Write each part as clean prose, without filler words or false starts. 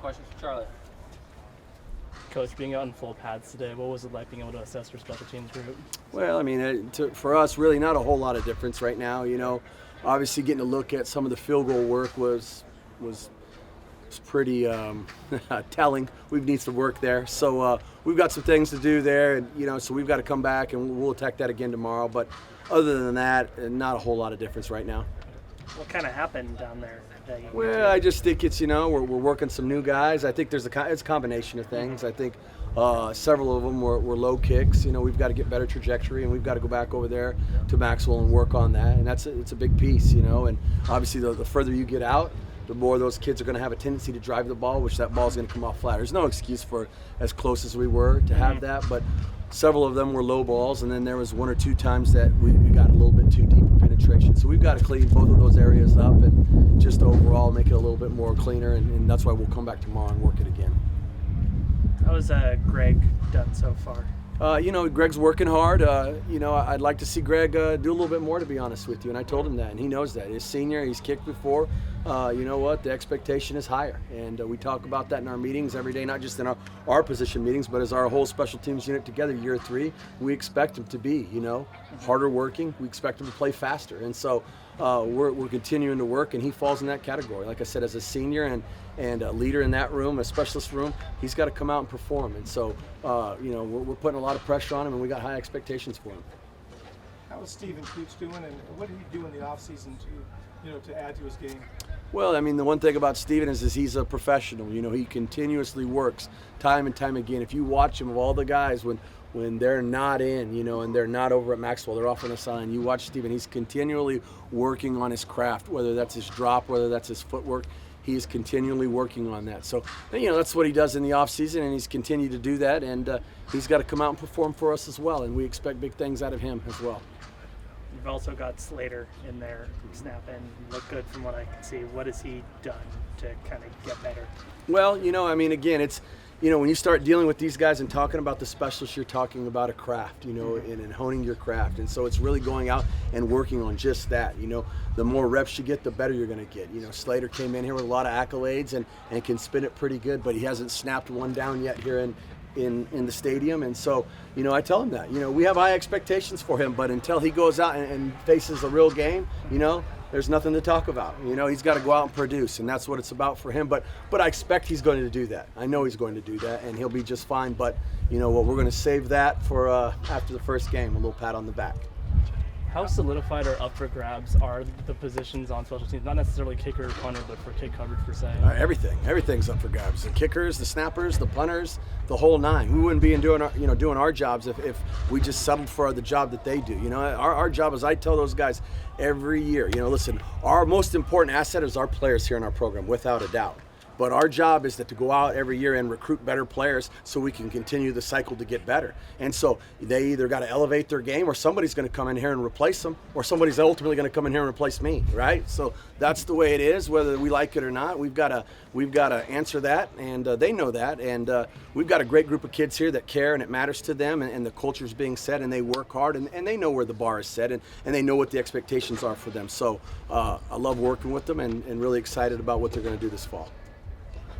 Questions for Charlie? Coach, being out in full pads today, what was it like being able to assess your special teams group? Well, I mean, for us, really not a whole lot of difference right now. You know, obviously getting to look at some of the field goal work was pretty telling. We need some work there. So we've got some things to do there, and so we've got to come back and we'll attack that again tomorrow. But other than that, not a whole lot of difference right now. What kind of happened down there? Well, I just think it's we're working some new guys. I think it's a combination of things. I think several of them were low kicks. We've got to get better trajectory, and we've got to go back over there to Maxwell and work on that. And it's a big piece, And obviously, the further you get out, the more those kids are going to have a tendency to drive the ball, which that ball's going to come off flat. There's no excuse for as close as we were to have that, but several of them were low balls, and then there was one or two times that we got a little bit too deep in penetration. So we've got to clean both of those areas up and just overall make it a little bit more cleaner, and that's why we'll come back tomorrow and work it again. How has Greg done so far? Greg's working hard. I'd like to see Greg do a little bit more, to be honest with you, and I told him that, and he knows that. He's senior, he's kicked before. You know what? The expectation is higher, and we talk about that in our meetings every day, not just in our position meetings, but as our whole special teams unit together, year 3, we expect him to be, harder working. We expect him to play faster, and so we're continuing to work, and he falls in that category. Like I said, as a senior and a leader in that room, a specialist room, he's got to come out and perform, and so we're putting a lot of pressure on him, and we got high expectations for him. How is Stephen Coots doing, and what did he do in the offseason to add to his game? Well, I mean, the one thing about Stephen is he's a professional. He continuously works time and time again. If you watch him, of all the guys, when they're not in, and they're not over at Maxwell, they're off on the sideline, you watch Stephen, he's continually working on his craft, whether that's his drop, whether that's his footwork. He is continually working on that. So, that's what he does in the off season, and he's continued to do that, and he's got to come out and perform for us as well, and we expect big things out of him as well. You've also got Slater in there snapping. Look good from what I can see. What has he done to kind of get better? Well, again, it's, when you start dealing with these guys and talking about the specialists, you're talking about a craft, and honing your craft. And so it's really going out and working on just that. The more reps you get, the better you're going to get. Slater came in here with a lot of accolades and can spin it pretty good, but he hasn't snapped one down yet here in the stadium. And so, I tell him that, we have high expectations for him, but until he goes out and faces a real game, there's nothing to talk about. He's got to go out and produce, and that's what it's about for him. But I expect he's going to do that. I know he's going to do that, and he'll be just fine. But we're going to save that for after the first game, a little pat on the back. How solidified or up for grabs are the positions on special teams? Not necessarily kicker or punter, but for kick coverage per se. Everything's up for grabs. The kickers, the snappers, the punters, the whole nine. We wouldn't be doing our jobs if we just settled for the job that they do. Our job is, I tell those guys every year. Listen, our most important asset is our players here in our program, without a doubt. But our job is to go out every year and recruit better players so we can continue the cycle to get better. And so they either got to elevate their game, or somebody's going to come in here and replace them, or somebody's ultimately going to come in here and replace me, right? So that's the way it is, whether we like it or not. We've got to answer that, and they know that. And we've got a great group of kids here that care, and it matters to them, and the culture's being set, and they work hard, and they know where the bar is set, and they know what the expectations are for them. So I love working with them, and really excited about what they're going to do this fall.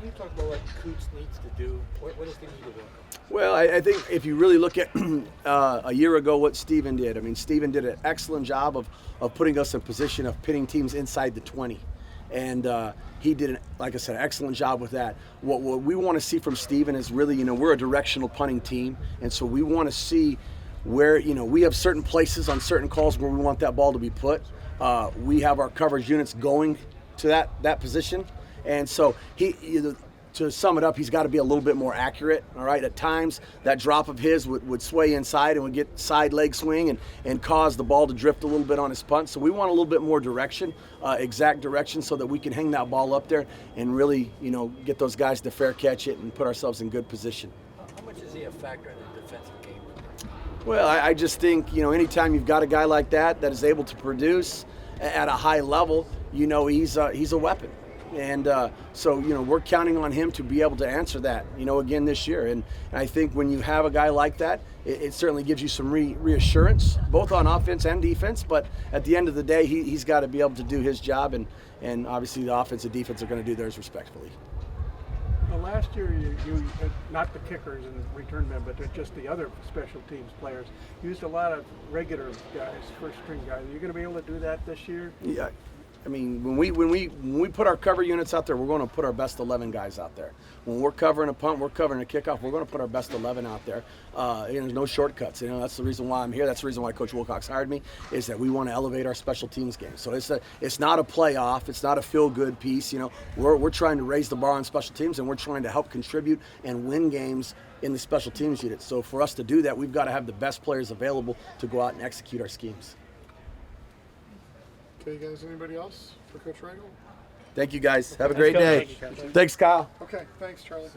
Can you talk about what Coots needs to do? What does he need to work on? Well, I think if you really look at a year ago what Stephen did, Stephen did an excellent job of putting us in position of pitting teams inside the 20. And he did, like I said, an excellent job with that. What we want to see from Stephen is really, we're a directional punting team. And so we want to see where, we have certain places on certain calls where we want that ball to be put. We have our coverage units going to that position. And so to sum it up, he's got to be a little bit more accurate. All right, at times that drop of his would sway inside and would get side leg swing and cause the ball to drift a little bit on his punt. So we want a little bit more direction, exact direction, so that we can hang that ball up there and really, get those guys to fair catch it and put ourselves in good position. How much is he a factor in the defensive game? Well, I just think, anytime you've got a guy like that is able to produce at a high level, he's a weapon. And so, we're counting on him to be able to answer that, again this year. And I think when you have a guy like that, it certainly gives you some reassurance, both on offense and defense. But at the end of the day, he's got to be able to do his job. And obviously the offense and defense are going to do theirs respectfully. last year you not the kickers and return men, but just the other special teams players used a lot of regular guys, first string guys. Are you going to be able to do that this year? Yeah, I mean, when we put our cover units out there, we're going to put our best 11 guys out there. When we're covering a punt, we're covering a kickoff, we're going to put our best 11 out there. There's no shortcuts. That's the reason why I'm here. That's the reason why Coach Wilcox hired me, is that we want to elevate our special teams game. So it's not a playoff. It's not a feel-good piece. We're trying to raise the bar on special teams, and we're trying to help contribute and win games in the special teams unit. So for us to do that, we've got to have the best players available to go out and execute our schemes. Okay, guys, anybody else for Coach Ragle? Thank you, guys. Have a great day. Thank you, Coach. Thanks, Kyle. Okay, thanks, Charlie.